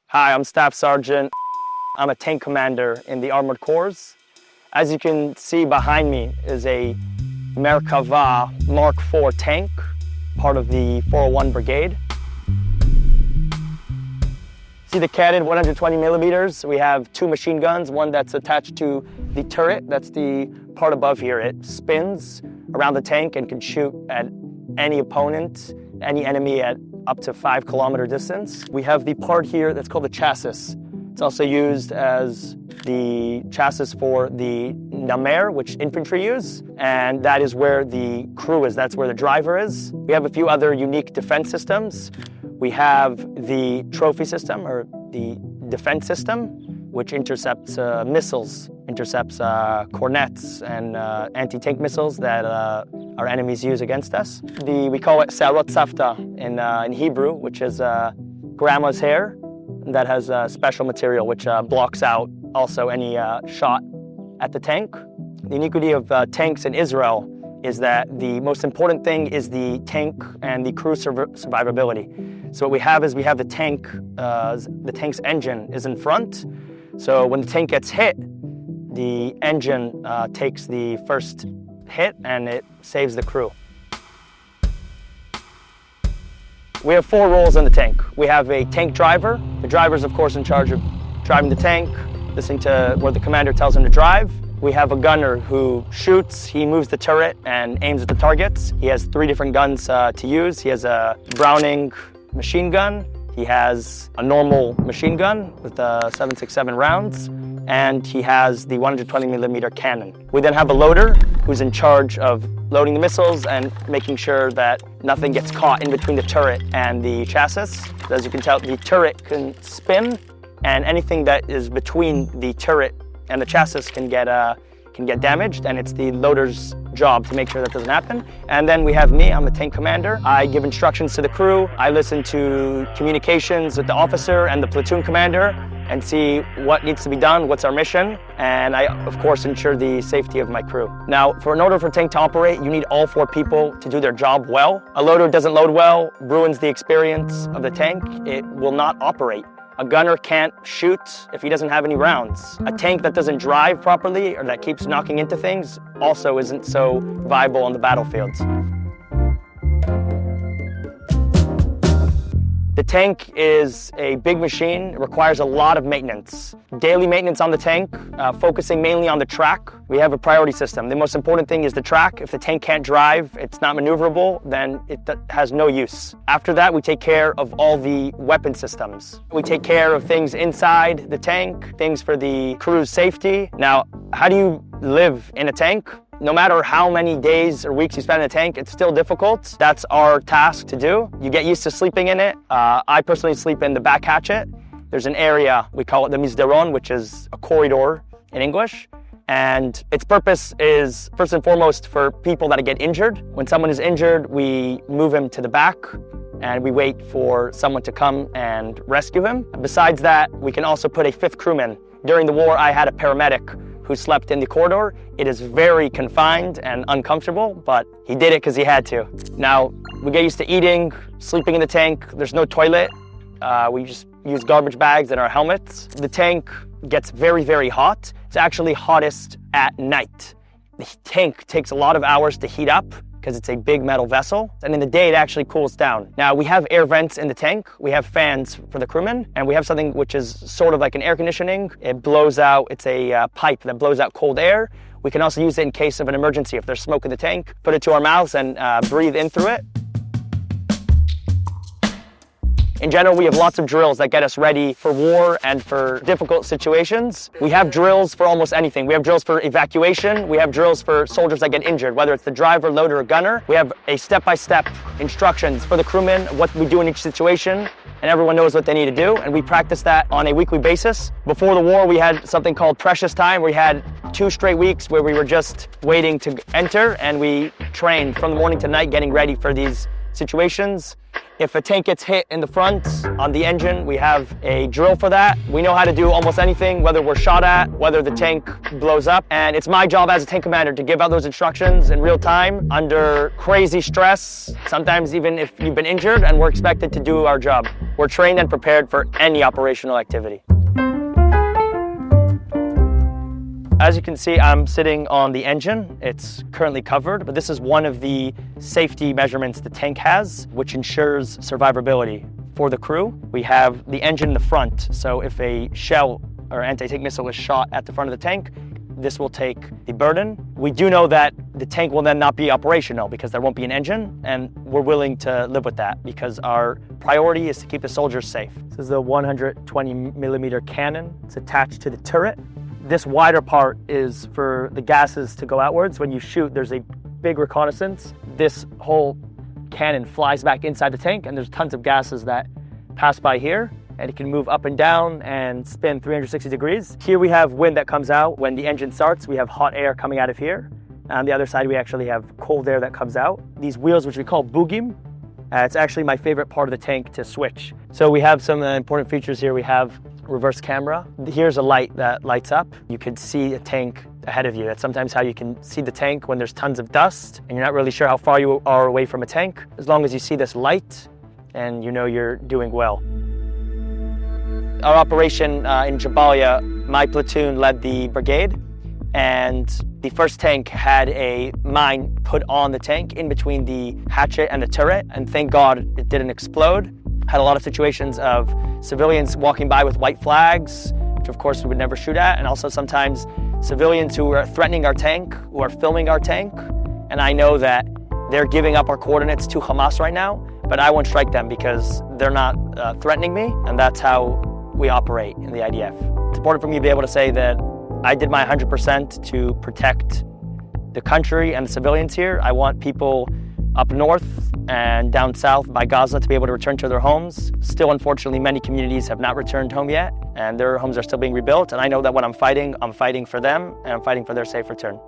Hi, I'm Staff Sergeant. I'm a tank commander in the Armored Corps. As you can see behind me is a Merkava Mark IV tank, part of the 401 Brigade. See the cannon, 120 millimeters. We have two machine guns, one that's attached to the turret. That's the part above here. It spins around the tank and can shoot at any opponent, any enemy at up to 5 kilometer distance. We have the part here that's called the chassis. It's also used as the chassis for the namer, which infantry use, and that is where the crew is. That's where the driver is. We have a few other unique defense systems. We have the trophy system, or the defense system, which intercepts missiles, intercepts cornets and anti-tank missiles that our enemies use against us. We call it sarot safta in Hebrew, which is grandma's hair that has special material which blocks out also any shot at the tank. The uniquity of tanks in Israel is that the most important thing is the tank and the crew survivability. So what we have is the tank's engine is in front. So when the tank gets hit, the engine takes the first hit and it saves the crew. We have 4 roles in the tank. We have a tank driver. The driver is of course in charge of driving the tank, listening to where the commander tells him to drive. We have a gunner who shoots, he moves the turret and aims at the targets. He has 3 different guns to use. He has a Browning machine gun, he has a normal machine gun with 7.67 rounds, and he has the 120 millimeter cannon. We then have a loader who's in charge of loading the missiles and making sure that nothing gets caught in between the turret and the chassis. As you can tell, the turret can spin, and anything that is between the turret and the chassis can get damaged, and it's the loader's job to make sure that doesn't happen. And then we have me, I'm the tank commander. I give instructions to the crew. I listen to communications with the officer and the platoon commander and see what needs to be done, what's our mission, and I, of course, ensure the safety of my crew. Now, in order for a tank to operate, you need all 4 people to do their job well. A loader doesn't load well, ruins the experience of the tank. It will not operate. A gunner can't shoot if he doesn't have any rounds. A tank that doesn't drive properly or that keeps knocking into things also isn't so viable on the battlefields. The tank is a big machine. It requires a lot of maintenance. Daily maintenance on the tank, focusing mainly on the track. We have a priority system. The most important thing is the track. If the tank can't drive, it's not maneuverable, then it has no use. After that, we take care of all the weapon systems. We take care of things inside the tank, things for the crew's safety. Now, how do you live in a tank? No matter how many days or weeks you spend in a tank, it's still difficult. That's our task to do. You get used to sleeping in it. I personally sleep in the back hatchet. There's an area, we call it the misdaron, which is a corridor in English. And its purpose is, first and foremost, for people that get injured. When someone is injured, we move him to the back and we wait for someone to come and rescue him. Besides that, we can also put a 5th crewman. During the war, I had a paramedic who slept in the corridor. It is very confined and uncomfortable, but he did it because he had to. Now, we get used to eating, sleeping in the tank. There's no toilet. We just use garbage bags and our helmets. The tank gets very, very hot. It's actually hottest at night. The tank takes a lot of hours to heat up because it's a big metal vessel, and in the day it actually cools down. Now, we have air vents in the tank, we have fans for the crewmen, and we have something which is sort of like an air conditioning. It blows out, it's a pipe that blows out cold air. We can also use it in case of an emergency. If there's smoke in the tank, put it to our mouths and breathe in through it. In general, we have lots of drills that get us ready for war and for difficult situations. We have drills for almost anything. We have drills for evacuation. We have drills for soldiers that get injured, whether it's the driver, loader, or gunner. We have a step-by-step instructions for the crewmen, what we do in each situation, and everyone knows what they need to do, and we practice that on a weekly basis. Before the war, we had something called precious time, where we had 2 straight weeks where we were just waiting to enter, and we trained from the morning to night getting ready for these situations. If a tank gets hit in the front on the engine, we have a drill for that. We know how to do almost anything, whether we're shot at, whether the tank blows up. And it's my job as a tank commander to give out those instructions in real time under crazy stress, sometimes even if you've been injured, and we're expected to do our job. We're trained and prepared for any operational activity. As you can see, I'm sitting on the engine. It's currently covered, but this is one of the safety measurements the tank has, which ensures survivability for the crew. We have the engine in the front, so if a shell or anti-tank missile is shot at the front of the tank, this will take the burden. We do know that the tank will then not be operational because there won't be an engine, and we're willing to live with that because our priority is to keep the soldiers safe. This is the 120mm cannon. It's attached to the turret. This wider part is for the gases to go outwards. When you shoot, there's a big reconnaissance. This whole cannon flies back inside the tank, and there's tons of gases that pass by here, and it can move up and down and spin 360 degrees. Here we have wind that comes out. When the engine starts, we have hot air coming out of here. On the other side, we actually have cold air that comes out. These wheels, which we call boogim, it's actually my favorite part of the tank to switch. So we have some important features here. We have reverse camera. Here's a light that lights up. You can see a tank ahead of you. That's sometimes how you can see the tank when there's tons of dust and you're not really sure how far you are away from a tank. As long as you see this light and you know you're doing well. Our operation in Jabalia, my platoon led the brigade, and the first tank had a mine put on the tank in between the hatchet and the turret, and thank God it didn't explode. Had a lot of situations of civilians walking by with white flags, which of course we would never shoot at, and also sometimes civilians who are threatening our tank, who are filming our tank, and I know that they're giving up our coordinates to Hamas right now, but I won't strike them because they're not threatening me, and that's how we operate in the IDF. It's important for me to be able to say that I did my 100% to protect the country and the civilians here. I want people up north and down south by Gaza to be able to return to their homes. Still, unfortunately, many communities have not returned home yet, and their homes are still being rebuilt. And I know that when I'm fighting for them, and I'm fighting for their safe return.